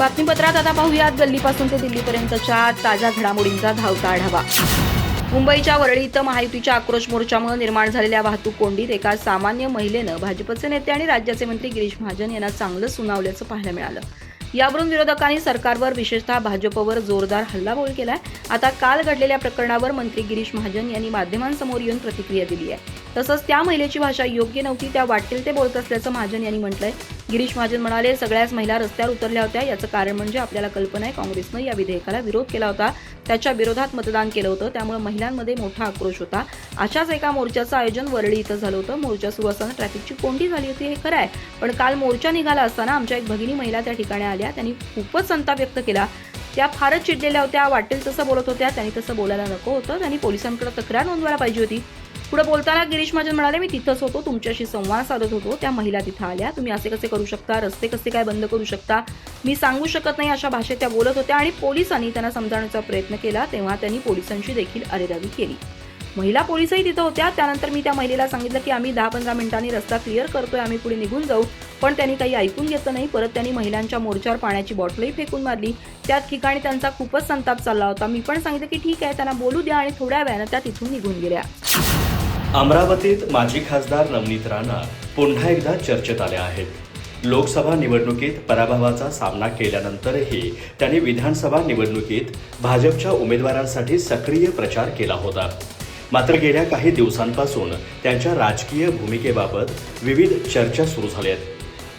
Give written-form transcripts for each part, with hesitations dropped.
बातमीपत्रात आता पाहूयात गल्लीपासून ते दिल्लीपर्यंतच्या ताज्या घडामोडींचा धावता आढावा। मुंबईच्या वरळी इथं महायुतीच्या आक्रोश मोर्चामुळे निर्माण झालेल्या वाहतूक कोंडीत एका सामान्य महिलेनं भाजपचे नेते आणि राज्याचे मंत्री गिरीश महाजन यांना चांगलं सुनावल्याचं पाहायला मिळालं। यावरून विरोधकांनी सरकारवर विशेषतः भाजपवर जोरदार हल्लाबोल केलाय। आता काल घडलेल्या प्रकरणावर मंत्री गिरीश महाजन यांनी माध्यमांसमोर येऊन प्रतिक्रिया दिली आहे। तसंच त्या महिलेची भाषा योग्य नव्हती, त्या वाटेल ते बोलत असल्याचं महाजन यांनी म्हटलंय। गिरीश महाजन म्हणाले, सगळ्याच महिला रस्त्यावर उतरल्या होत्या, याचं कारण म्हणजे आपल्याला कल्पना आहे काँग्रेसनं या विधेयकाला विरोध केला होता, त्याच्या विरोधात मतदान केलं होतं, त्यामुळे महिलांमध्ये मोठा आक्रोश होता। अशाच एका मोर्चाचं आयोजन वरळी इथं झालं होतं। मोर्चा सुरू असताना ट्रॅफिकची कोंडी झाली होती, हे खरं आहे, पण काल मोर्चा निघाला असताना आमच्या एक भगिनी महिला त्या ठिकाणी आल्या, त्यांनी खूपच संताप व्यक्त केला। त्या फारच चिडलेल्या होत्या, वाटेल तसं बोलत होत्या, त्यांनी तसं बोलायला नको होतं, त्यांनी पोलिसांकडे तक्रार नोंदवायला पाहिजे होती। पुढे बोलताना गिरीश महाजन म्हणाले, मी तिथंच होतो, तुमच्याशी संवाद साधत होतो, त्या महिला तिथं आल्या, तुम्ही असे कसे करू शकता, रस्ते कसे काय बंद करू शकता, मी सांगू शकत नाही, अशा भाषेत त्या बोलत होत्या आणि पोलिसांनी त्यांना समजावण्याचा प्रयत्न केला, तेव्हा त्यांनी पोलिसांशी देखील अरेरावी केली। महिला पोलिसही तिथं होत्या। त्यानंतर मी त्या महिलेला सांगितलं की आम्ही 10-15 मिनिटांनी रस्ता क्लिअर करतोय, आम्ही पुढे निघून जाऊ, पण त्यांनी काही ऐकून घेतलं नाही। परत त्यांनी महिलांच्या मोर्चावर पाण्याची बॉटलही फेकून मारली। त्या ठिकाणी त्यांचा खूपच संताप चालला होता। मी पण सांगितलं की ठीक आहे, त्यांना बोलू द्या, आणि थोड्या वेळानं त्या तिथून निघून गेल्या। अमरावतीत माजी खासदार नवनीत राणा पुन्हा एकदा चर्चेत आल्या आहेत। लोकसभा निवडणुकीत पराभवाचा सामना केल्यानंतरही त्यांनी विधानसभा निवडणुकीत भाजपच्या उमेदवारांसाठी सक्रिय प्रचार केला होता। मात्र गेल्या काही दिवसांपासून त्यांच्या राजकीय भूमिकेबाबत विविध चर्चा सुरू झाल्या आहेत।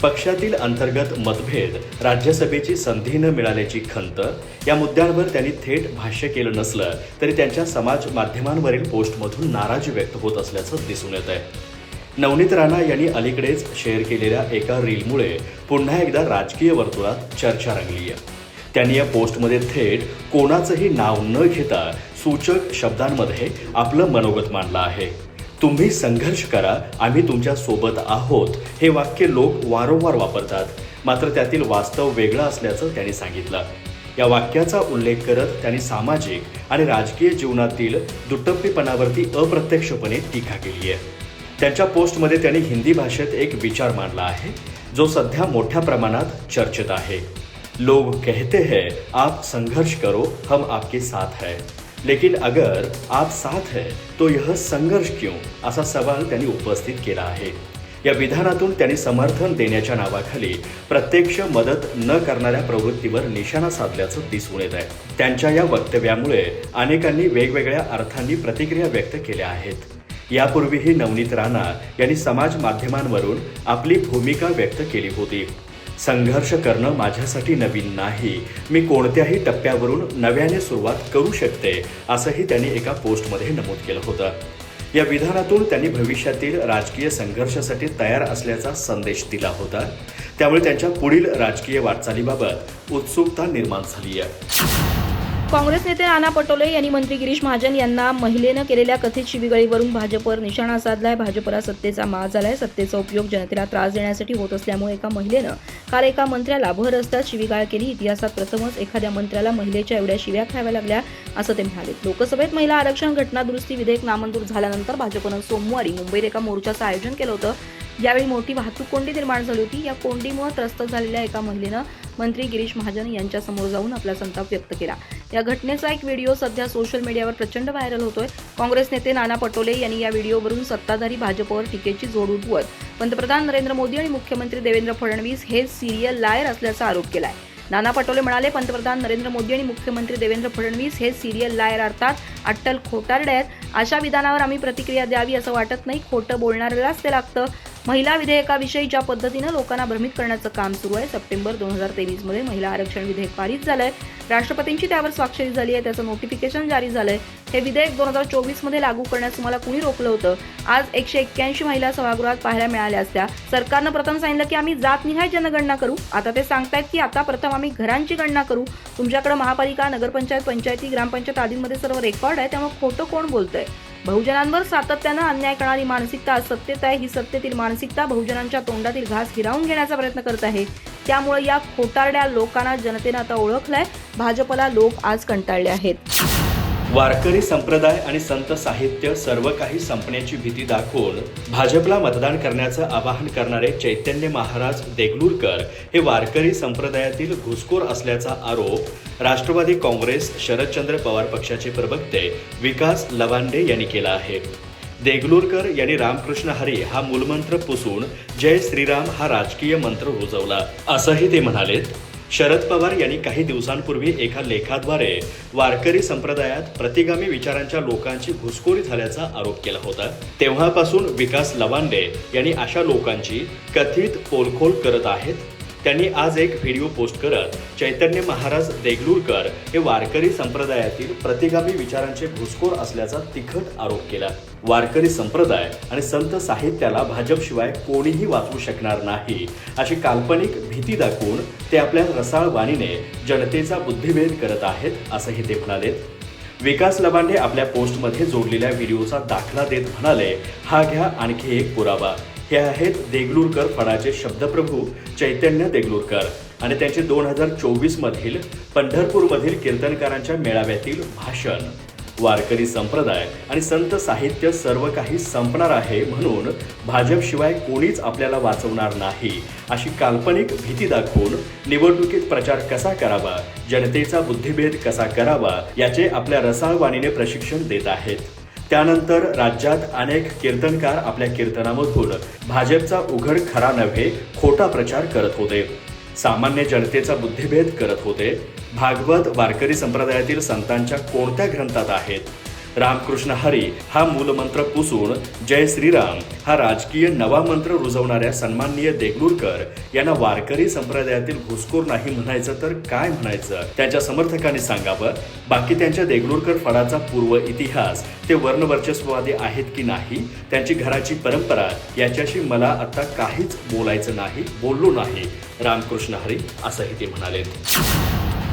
पक्षातील अंतर्गत मतभेद, राज्यसभेची संधी न मिळाल्याची खंत या मुद्द्यांवर त्यांनी थेट भाष्य केलं नसलं तरी त्यांच्या समाज माध्यमांवरील पोस्टमधून नाराजी व्यक्त होत असल्याचं दिसून येत आहे। नवनीत राणा यांनी अलीकडेच शेअर केलेल्या एका रीलमुळे पुन्हा एकदा राजकीय वर्तुळात चर्चा रंगली आहे। त्यांनी या पोस्टमध्ये थेट कोणाचंही नाव न घेता सूचक शब्दांमध्ये आपलं मनोगत मांडलं आहे। तुम्ही संघर्ष करा, आम्ही तुमच्या सोबत आहोत, हे वाक्य लोक वारंवार वापरतात, मात्र त्यातील वास्तव वेगळं असल्याचं त्यांनी सांगितलं। या वाक्याचा उल्लेख करत त्यांनी सामाजिक आणि राजकीय जीवनातील दुटप्पीपणावरती अप्रत्यक्षपणे टीका केली आहे। त्यांच्या पोस्टमध्ये त्यांनी हिंदी भाषेत एक विचार मांडला आहे, जो सध्या मोठ्या प्रमाणात चर्चेत आहे। लोग कहते हैं आप संघर्ष करो, हम आपके साथ हैं, लेकिन अगर आप साथ है तो यह संघर्ष क्यों, असा सवाल त्यांनी उपस्थित केला आहे। या विधानातून त्यांनी समर्थन देण्याच्या नावाखाली प्रत्यक्ष मदत न करणाऱ्या प्रवृत्तीवर निशाणा साधल्याचं दिसून येत आहे। त्यांच्या या वक्तव्यामुळे अनेकांनी वेगवेगळ्या अर्थांनी प्रतिक्रिया व्यक्त केल्या आहेत। यापूर्वीही नवनीत राणा यांनी समाज माध्यमांवरून आपली भूमिका व्यक्त केली होती। संघर्ष करणं माझ्यासाठी नवीन नाही, मी कोणत्याही टप्प्यावरून नव्याने सुरुवात करू शकते, असंही त्यांनी एका पोस्टमध्ये नमूद केलं होतं। या विधानातून त्यांनी भविष्यातील राजकीय संघर्षासाठी तयार असल्याचा संदेश दिला होता। त्यामुळे त्यांच्या पुढील राजकीय वाटचालीबाबत उत्सुकता निर्माण झाली आहे। काँग्रेस नेते नाना पटोले यांनी मंत्री गिरीश महाजन यांना महिलेनं केलेल्या कथित शिवीगाळीवरून भाजपवर निशाणा साधलाय। भाजपला सत्तेचा माज झालाय, सत्तेचा उपयोग जनतेला त्रास देण्यासाठी होत असल्यामुळे एका महिलेनं काल एका मंत्र्याला भर रस्त्यात शिवीगाळ केली। इतिहासात प्रथमच एखाद्या मंत्र्याला महिलेच्या एवढ्या शिव्या खाव्या लागल्या, असं ते म्हणाले। लोकसभेत महिला आरक्षण घटना दुरुस्ती विधेयक नामंजूर झाल्यानंतर भाजपनं सोमवारी मुंबईत एका मोर्चाचं आयोजन केलं होतं। यावेळी मोठी वाहतूक कोंडी निर्माण झाली होती। या कोंडीमुळे त्रस्त झालेल्या एका महिलेनं मंत्री गिरीश महाजन यांच्या समोर जाऊन आपला संताप व्यक्त केला। या घटनेचा एक व्हिडिओ सध्या सोशल मीडियावर प्रचंड व्हायरल होतोय। काँग्रेस नेते नाना पटोले यांनी या व्हिडिओवरून सत्ताधारी भाजपवर टीकेची झोड उठवत पंतप्रधान नरेंद्र मोदी आणि मुख्यमंत्री देवेंद्र फडणवीस हे सिरियल लायर असल्याचा आरोप केलाय। नाना पटोले म्हणाले, पंतप्रधान नरेंद्र मोदी आणि मुख्यमंत्री देवेंद्र फडणवीस हे सिरियल लायर अर्थात अट्टल खोटारडे आहेत। अशा विधानावर आम्ही प्रतिक्रिया द्यावी असं वाटत नाही, खोटं बोलणाऱ्यालाच ते लागतं। महिला विधेयकाविषयी ज्या पद्धतीनं लोकांना भ्रमित करण्याचं काम सुरू आहे, सप्टेंबर 2023 मध्ये महिला आरक्षण विधेयक पारित झालंय, राष्ट्रपतींची त्यावर स्वाक्षरी झाली आहे, त्याचं नोटिफिकेशन जारी झालंय। हे विधेयक 2024 मध्ये लागू करण्यास तुम्हाला कुणी रोखलं होतं? आज 181 महिला सभागृहात पाहायला मिळाल्या असत्या। सरकारनं प्रथम सांगितलं की आम्ही जातनिहाय जनगणना करू, आता ते सांगतायत की आता प्रथम आम्ही घरांची गणना करू। तुमच्याकडे महापालिका, नगरपंचायत, पंचायती, ग्रामपंचायत आदींमध्ये सर्व रेकॉर्ड आहे, त्यामुळे खोटं कोण बोलतंय? बहुजनांवर सातत्यानं अन्याय करणारी मानसिकता आज सत्तेत आहे। ही सत्तेतील मानसिकता बहुजनांच्या तोंडातील घास हिरावून घेण्याचा प्रयत्न करत आहे। त्यामुळे या खोटारड्या लोकांना जनतेनं आता ओळखलंय। भाजपला लोक आज कंटाळले आहेत। वारकरी संप्रदाय आणि संत साहित्य सर्व काही संपण्याची भीती दाखवून भाजपला मतदान करण्याचं आवाहन करणारे चैतन्य महाराज देगलूरकर हे वारकरी संप्रदायातील घुसखोर असल्याचा आरोप राष्ट्रवादी काँग्रेस शरदचंद्र पवार पक्षाचे प्रवक्ते विकास लवांडे यांनी केला आहे. देगलूरकर यांनी रामकृष्ण हरी हा मूलमंत्र पुसून जय श्रीराम हा राजकीय मंत्र रुजवला असंही ते म्हणालेत. शरद पवार यांनी काही दिवसांपूर्वी एका लेखाद्वारे वारकरी संप्रदायात प्रतिगामी विचारांच्या लोकांची घुसखोरी झाल्याचा आरोप केला होता. तेव्हापासून विकास लवांडे यांनी अशा लोकांची कथित पोलखोल करत आहेत. त्यांनी आज एक व्हिडिओ पोस्ट करत चैतन्य महाराज देगलूरकर हे वारकरी संप्रदायातील प्रतिगामी विचारांचे घुसखोर असल्याचा तिखट आरोप केला. वारकरी संप्रदाय आणि संत साहित्याला भाजपशिवाय कोणीही वाचवू शकणार नाही अशी काल्पनिक भीती दाखवून ते आपल्या रसाळ वाणीने जनतेचा बुद्धिभेद करत आहेत असंही ते म्हणाले. विकास लवांडे आपल्या पोस्टमध्ये जोडलेल्या व्हिडिओचा दाखला देत म्हणाले, हा घ्या आणखी एक पुरावा. हे आहेत देगलूरकर फडाचे शब्दप्रभू चैतन्य देगलूरकर आणि त्यांचे 2024 मधील पंढरपूरमधील कीर्तनकारांच्या मेळाव्यातील भाषण. वारकरी संप्रदाय आणि संत साहित्य सर्व काही संपणार आहे म्हणून भाजपशिवाय कोणीच आपल्याला वाचवणार नाही अशी काल्पनिक भीती दाखवून निवडणुकीत प्रचार कसा करावा, जनतेचा बुद्धिभेद कसा करावा याचे आपल्या रसाळ वाणीने प्रशिक्षण देत आहेत. त्यानंतर राज्यात अनेक कीर्तनकार आपल्या कीर्तनामधून भाजपचा उघड खरा नव्हे खोटा प्रचार करत होते. सामान्य जनतेचा बुद्धिभेद करत होते. भागवत वारकरी संप्रदायातील संतांच्या कोणत्या ग्रंथात आहेत? रामकृष्ण हरी हा मूलमंत्र पुसून जय श्रीराम हा राजकीय नवा मंत्र रुजवणाऱ्या सन्माननीय देगलूरकर यांना वारकरी संप्रदायातील घुसखोर नाही म्हणायचं तर काय म्हणायचं? त्यांच्या समर्थकांनी सांगावं. बाकी त्यांच्या देगलूरकर फडाचा पूर्व इतिहास, ते वर्णवर्चस्ववादी आहेत की नाही, त्यांची घराची परंपरा याच्याशी मला आता काहीच बोलायचं नाही, बोललो नाही. रामकृष्ण हरी असंही ते म्हणाले.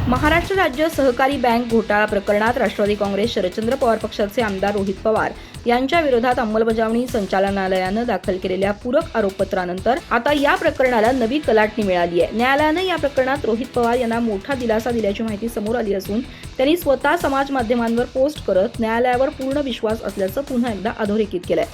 महाराष्ट्र राज्य सहकारी बँक घोटाळा प्रकरणात राष्ट्रवादी काँग्रेस शरदचंद्र पवार पक्षाचे आमदार रोहित पवार यांच्या विरोधात अंमलबजावणी संचालनालयानं दाखल केलेल्या पूरक आरोपपत्रानंतर आता या प्रकरणाला नवी कलाटणी मिळाली आहे. न्यायालयानं या प्रकरणात रोहित पवार यांना मोठा दिलासा दिल्याची माहिती समोर आली असून त्यांनी स्वतः समाज माध्यमांवर पोस्ट करत न्यायालयावर पूर्ण विश्वास असल्याचं पुन्हा एकदा अधोरेखित केलंय.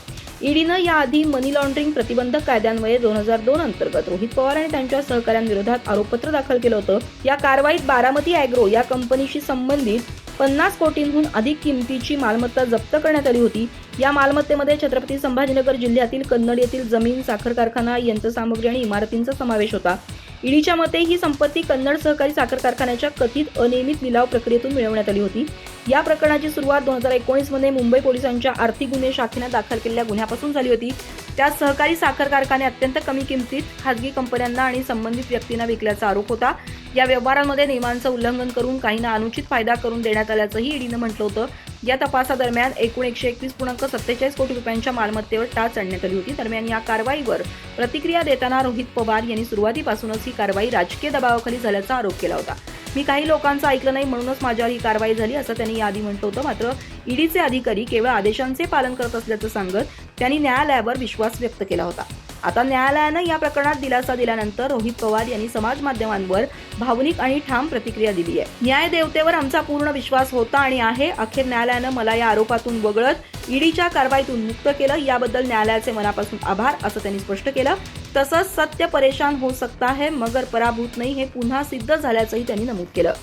ईडीनं याआधी मनी लॉन्ड्रिंग प्रतिबंधक कायद्यान्वये 2002 अंतर्गत रोहित पवार आणि त्यांच्या सहकाऱ्यांविरोधात आरोपपत्र दाखल केलं होतं. या कारवाईत बारामती ॲग्रो या कंपनीशी संबंधित 50 कोटींहून अधिक किमतीची मालमत्ता जप्त करण्यात आली होती. या मालमत्तेमध्ये छत्रपती संभाजीनगर जिल्ह्यातील कन्नड येथील जमीन, साखर कारखाना, यंत्रसामग्री आणि इमारतींचा समावेश होता. ईडीच्या मते ही संपत्ती कन्नड सहकारी साखर कारखान्याच्या कथित अनियमित लिलाव प्रक्रियेतून मिळवण्यात आली होती. या प्रकरणाची सुरुवात 2019 मध्ये मुंबई पोलिसांच्या आर्थिक गुन्हे शाखेने दाखल केलेल्या गुन्ह्यापासून झाली होती. त्यात सहकारी साखर कारखाने अत्यंत कमी किमतीत खासगी कंपन्यांना आणि संबंधित व्यक्तींना विकल्याचा आरोप होता. या व्यवहारांमध्ये नियमांचं उल्लंघन करून काहींना अनुचित फायदा करून देण्यात आल्याचंही ईडीनं म्हटलं होतं. या तपासादरम्यान एकूण 121.47 कोटी रुपयांच्या मालमत्तेवर टाच आणण्यात आली होती. दरम्यान या कारवाईवर प्रतिक्रिया देताना रोहित पवार यांनी सुरुवातीपासूनच ही कारवाई राजकीय दबावाखाली झाल्याचा आरोप केला होता. मी काही लोकांचं ऐकलं नाही म्हणूनच माझ्यावर ही कारवाई झाली असं त्यांनी याआधी म्हटलं होतं. मात्र ईडीचे अधिकारी केवळ आदेशांचे पालन करत असल्याचं सांगत त्यांनी न्यायालयावर विश्वास व्यक्त केला होता. आता न्यायालयानं या प्रकरणात दिलासा दिल्यानंतर रोहित पवार यांनी समाज माध्यमांवर भावनिक आणि ठाम प्रतिक्रिया दिली आहे. न्याय देवतेवर आमचा पूर्ण विश्वास होता आणि आहे. अखेर न्यायालयानं मला या आरोपातून वगळत ईडीच्या कारवाईतून मुक्त केलं. याबद्दल न्यायालयाचे मनापासून आभार असं त्यांनी स्पष्ट केलं. तसंच सत्य परेशान हो सकता है मगर पराभूत नाही हे पुन्हा सिद्ध झाल्याचंही त्यांनी नमूद केलं.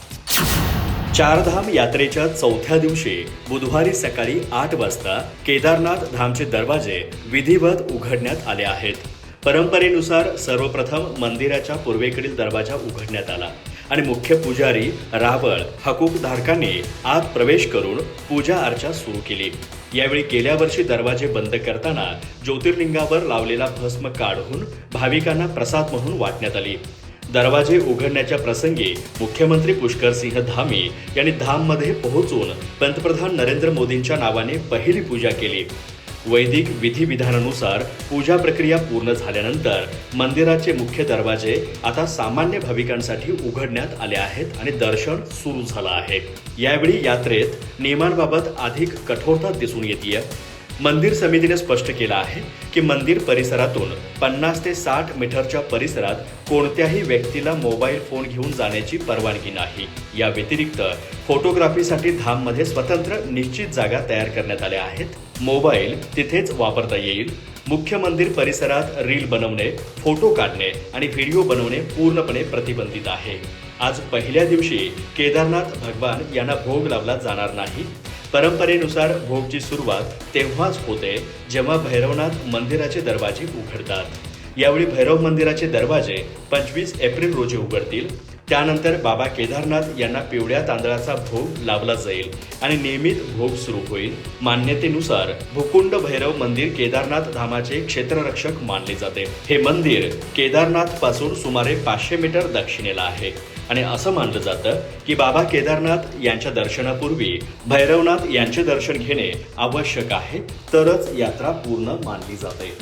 चारधाम यात्रेच्या चौथ्या दिवशी बुधवारी सकाळी 8 वाजता केदारनाथ धामचे दरवाजे विधिवत उघडण्यात आले आहेत. परंपरेनुसार सर्वप्रथम मंदिराच्या पूर्वेकडील दरवाजा उघडण्यात आला आणि मुख्य पुजारी रावळ हकूकधारकांनी आत प्रवेश करून पूजा अर्चा सुरू केली. यावेळी गेल्या वर्षी दरवाजे बंद करताना ज्योतिर्लिंगावर लावलेला भस्म काढून भाविकांना प्रसाद म्हणून वाटण्यात आली. दरवाजे उघडण्याच्या प्रसंगी मुख्यमंत्री पुष्करसिंह धामी यांनी धाममध्ये पोहोचून पंतप्रधान नरेंद्र मोदींच्या नावाने पहिली पूजा केली. वैदिक विधिविधानानुसार पूजा प्रक्रिया पूर्ण झाल्यानंतर मंदिराचे मुख्य दरवाजे आता सामान्य भाविकांसाठी उघडण्यात आले आहेत आणि दर्शन सुरू झालं आहे. यावेळी यात्रेत नियमांबाबत अधिक कठोरता दिसून येते. मंदिर समितीने स्पष्ट केलं आहे की मंदिर परिसरातून 50 ते 60 मीटरच्या परिसरात कोणत्याही व्यक्तीला मोबाईल फोन घेऊन जाण्याची परवानगी नाही. या व्यतिरिक्त फोटोग्राफीसाठी धाममध्ये स्वतंत्र निश्चित जागा तयार करण्यात आल्या आहेत. मोबाईल तिथेच वापरता येईल. मुख्य मंदिर परिसरात रील बनवणे, फोटो काढणे आणि व्हिडिओ बनवणे पूर्णपणे प्रतिबंधित आहे. आज पहिल्या दिवशी केदारनाथ भगवान यांना भोग लावला जाणार नाही. परंपरेनुसार भोगची सुरुवात तेव्हाच होते जेव्हा भैरवनाथ मंदिराचे दरवाजे उघडतात. यावेळी भैरव मंदिराचे दरवाजे 25 एप्रिल रोजी उघडतील. त्यानंतर बाबा केदारनाथ यांना पिवळ्या तांदळाचा भोग लावला जाईल आणि नियमित भोग सुरू होईल. मान्यतेनुसार भूकुंड भैरव मंदिर केदारनाथ धामाचे क्षेत्ररक्षक मानले जाते. हे मंदिर केदारनाथ पासून सुमारे 500 मीटर दक्षिणेला आहे आणि असं मानलं जातं की बाबा केदारनाथ यांच्या दर्शनापूर्वी भैरवनाथ यांचे दर्शन घेणे आवश्यक आहे, तरच यात्रा पूर्ण मानली जाते.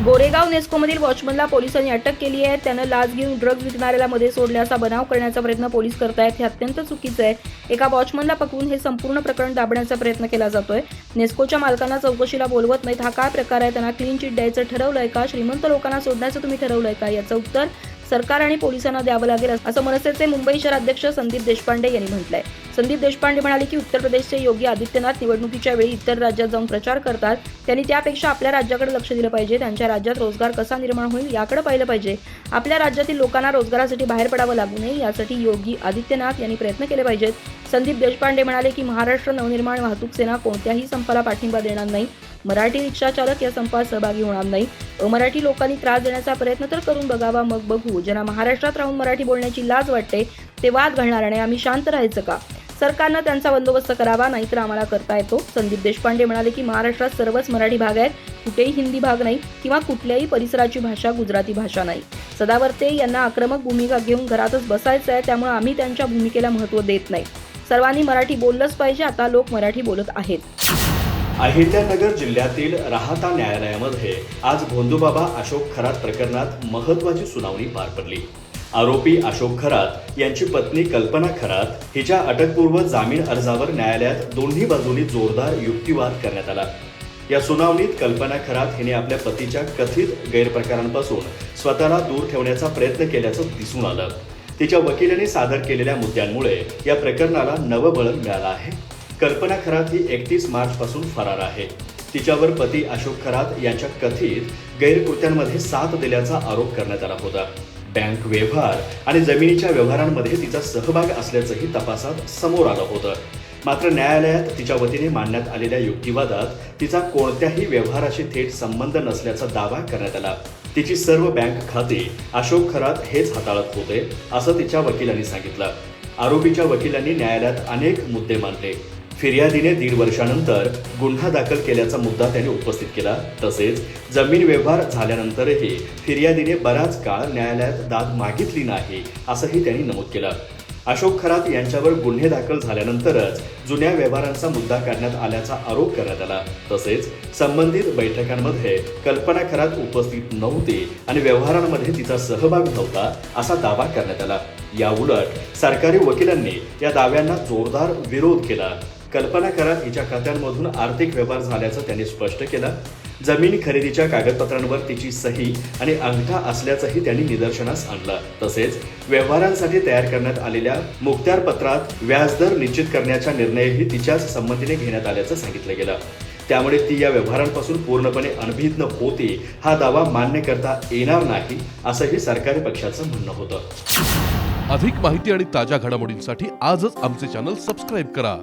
गोरेगाव नेस्कोमधील वॉचमनला पोलिसांनी अटक केली आहे. त्यानं लाच घेऊन ड्रग्ज विकणाऱ्याला मध्ये सोडल्याचा बनाव करण्याचा प्रयत्न पोलीस करतायत. हे अत्यंत चुकीचं आहे. एका वॉचमनला पकडून हे संपूर्ण प्रकरण दाबण्याचा प्रयत्न केला जातोय. नेस्कोच्या मालकांना चौकशीला बोलवत नाहीत. हा काय प्रकार आहे? त्यांना क्लीन चिट द्यायचं ठरवलंय का? श्रीमंत लोकांना सोडण्याचं तुम्ही ठरवलंय का? याचं उत्तर सरकार आणि पोलिसांना द्यावं लागेल, असं मनसेचे मुंबई शहर अध्यक्ष संदीप देशपांडे यांनी म्हटलंय. संदीप देशपांडे म्हणाले की उत्तर प्रदेशचे योगी आदित्यनाथ निवडणुकीच्या वेळी इतर राज्यात जाऊन प्रचार करतात. त्यांनी त्यापेक्षा आपल्या राज्याकडे लक्ष दिलं पाहिजे. त्यांच्या राज्यात रोजगार कसा निर्माण होईल याकडे पाहिलं पाहिजे. आपल्या राज्यातील लोकांना रोजगारासाठी बाहेर पडावं लागू नये यासाठी योगी आदित्यनाथ यांनी प्रयत्न केले पाहिजेत. संदीप देशपांडे म्हणाले की महाराष्ट्र नवनिर्माण वाहतूक सेना कोणत्याही संपाला पाठिंबा देणार नाही. मराठी रिक्षा चालक या संपात सहभागी होणार नाही. अमराठी लोकांनी त्रास देण्याचा प्रयत्न तर करून बघावा, मग बघू. ज्यांना महाराष्ट्रात राहून मराठी बोलण्याची लाज वाटते ते वाद घालणार आणि आम्ही शांत राहायचं का? सरकारनं त्यांचा बंदोबस्त करावा, नाहीतर आम्हाला करता येतो. संदीप देशपांडे म्हणाले की महाराष्ट्रात सर्वच मराठी भाग आहेत. कुठेही हिंदी भाग नाही किंवा कुठल्याही परिसराची भाषा गुजराती भाषा नाही. सदावर्ते यांना आक्रमक भूमिका घेऊन घरातच बसायचं आहे, त्यामुळे आम्ही त्यांच्या भूमिकेला महत्त्व देत नाही. सर्वांनी मराठी बोललंच पाहिजे. आता लोक मराठी बोलत आहेत. अहिल्यानगर जिल्ह्यातील राहाता न्यायालयामध्ये आज भोंदूबाबा अशोक खरात प्रकरणात महत्त्वाची सुनावणी पार पडली. आरोपी अशोक खरात यांची पत्नी कल्पना खरात हिच्या अटकपूर्व जामीन अर्जावर न्यायालयात दोन्ही बाजूंनी जोरदार युक्तिवाद करण्यात आला. या सुनावणीत कल्पना खरात हिने आपल्या पतीच्या कथित गैरप्रकारांपासून स्वतःला दूर ठेवण्याचा प्रयत्न केल्याचं दिसून आलं. तिच्या वकिलांनी सादर केलेल्या मुद्द्यांमुळे या प्रकरणाला नवबळ मिळालं आहे. कल्पना खरात ही 31 मार्च पासून फरार आहे. तिच्यावर पती अशोक खरात यांच्या कथित गैरकृत्यांमध्ये साथ दिल्याचा आरोप करण्यात आला होता. बँक व्यवहार आणि जमिनीच्या व्यवहारांमध्ये तिचा सहभाग असल्याचंही तपासात समोर आलं होतं. मात्र न्यायालयात तिच्या वतीने मांडण्यात आलेल्या युक्तिवादात तिचा कोणत्याही व्यवहाराशी थेट संबंध नसल्याचा दावा करण्यात आला. तिची सर्व बँक खाती अशोक खरात हेच हाताळत होते, असं तिच्या वकिलांनी सांगितलं. आरोपीच्या वकिलांनी न्यायालयात अनेक मुद्दे मांडले. फिर्यादीने 1.5 वर्षानंतर गुन्हा दाखल केल्याचा मुद्दा त्यांनी उपस्थित केला. तसेच जमीन व्यवहार झाल्यानंतरही फिर्यादीने बराच काळ न्यायालयात दाद मागितली नाही, असंही त्यांनी नमूद केलं. अशोक खरात यांच्यावर गुन्हे दाखल झाल्यानंतरच जुन्या व्यवहारांचा मुद्दा काढण्यात आल्याचा आरोप करण्यात आला. तसेच संबंधित बैठकांमध्ये कल्पना खरात उपस्थित नव्हती आणि व्यवहारांमध्ये तिचा सहभाग नव्हता, असा दावा करण्यात आला. याउलट सरकारी वकिलांनी या दाव्यांना जोरदार विरोध केला. कल्पना खरात हिच्या खात्यांमधून आर्थिक व्यवहार झाल्याचं त्यांनी स्पष्ट केलं. जमीन खरेदीच्या कागदपत्रांवर तिची सही आणि अंगठा असल्याचंही त्यांनी निदर्शनास आणलं. तसेच व्यवहारांसाठी तयार करण्यात आलेल्या मुखत्यारपत्रात व्याजदर निश्चित करण्याचा निर्णयही तिच्याच संमतीने घेण्यात आल्याचं सांगितलं गेलं. त्यामुळे ती या व्यवहारांपासून पूर्णपणे अनभिज्ञ होती, हा दावा मान्य करता येणार नाही, असंही सरकारी पक्षाचं म्हणणं होतं. अधिक माहिती आणि ताज्या घडामोडींसाठी आजच आमचे चॅनल सबस्क्राईब करा.